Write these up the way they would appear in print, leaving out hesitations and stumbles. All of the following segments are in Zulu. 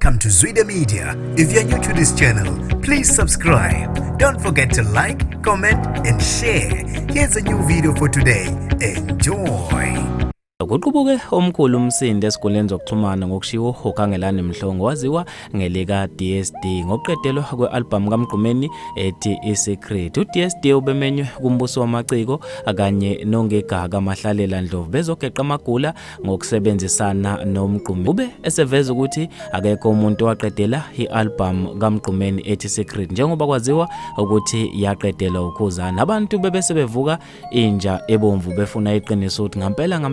Welcome to Zwida Media. If you're new to this channel, please subscribe. Don't forget to like, comment, and share. Here's a new video for today. Enjoy. Sekuqubuke omkhulu umsindo esikoleni zokuxhumana ngokushiwo ukhangelani mhlongo waziwa ngelika DSD ngokuqedelwa kwealbum ka-MGQUMENI ethi iSecret. uDSD ubemenywe kumbuso wamaciko akanye nongegaga amahlalela ndlovu bezogeqa amagula ngokusebenzisana nomGQUMENI. Ube eseveza ukuthi akekho umuntu waqedela ialbum ka-MGQUMENI ethi Secret njengoba kwaziwa ukuthi yaqedelwa ukhuzana. Abantu bebese bevuka inja ebomvu befuna iqiniso ukuthi ngampela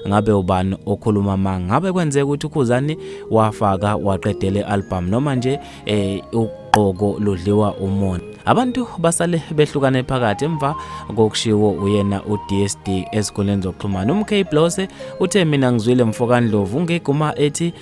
ngabe ubani okhuluma manga, ngabe kwenzeka ukuthi ukhuzani wafaka waqedele album noma nje uqoko ludliwa umona. Abantu basale behlukane phakathi emva ngokushiwo uyena uDSD esikoleni zokuxhumana. umKblose uthe mina ngizwile mfokandlovu ngeguma ethi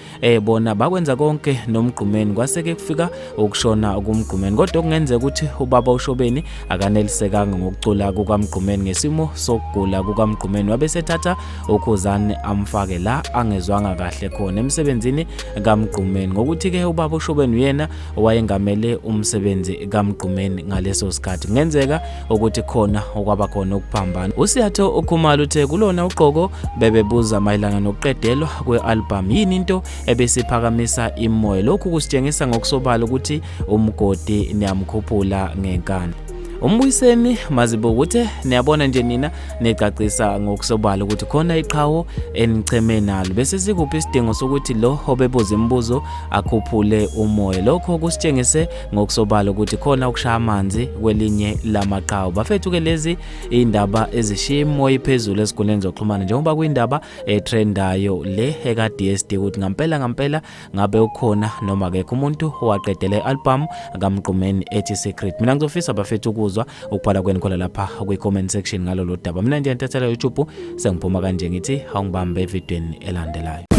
bona bakwenza konke nomGQUMENI kwaseke kufika ukushona kumGQUMENI, kodwa kungenzeka ukuthi ubaba uShobeni akanelisekanga ngokucula kukaMGQUMENI ngesimo sokugula kukaMGQUMENI wabesethatha ukhuzane amfake la angezwanga kahle khona emsebenzini kaMGQUMENI, ngokuthi ke ubaba uShobeni uyena owayengamele umsebenzi kaMGQUMENI ngaleso sikhathi. Kungenzeka ukuthi khona okwaba khona ukuphambana. uSiyatho uKhumalo uthe kulona uqoko bebebuza mayelana nokuqedelwa kwealbum yini into ebesiphakamisa imoya. Lokhu kusitshengisa ngokusobala ukuthi umgodi niyamkhuphula ngenkani. Umbuyiseni Mazibuko uthe niyabona nje nina necacisa ngokusobala ukuthi khona iqhawo enicheme nalo bese sikuphi isidingo sokuthi lo obebuza imibuzo akhuphule umoya. Lokho kusitshengise ngokusobala ukuthi khona ukushaya amanzi kwelinye lamaqhawe. Bafethu ke lezi indaba ezishiya imoya phezulu esikoleni zokuxhumana njengoba kuyindaba etrendayo le eka DSD ukuthi ngampela ngabe ukhona noma akekho umuntu owaqedele ialbum kaMGQUMENI ethi Secret. Mina ngizofisa bafethu ukuzwa ukubhala kwenu khona lapha kwi-comment section ngalo lo daba. Mina nje ngithathela YouTube sengiphuma kanje ngithi awungibambe evidweni elandelayo.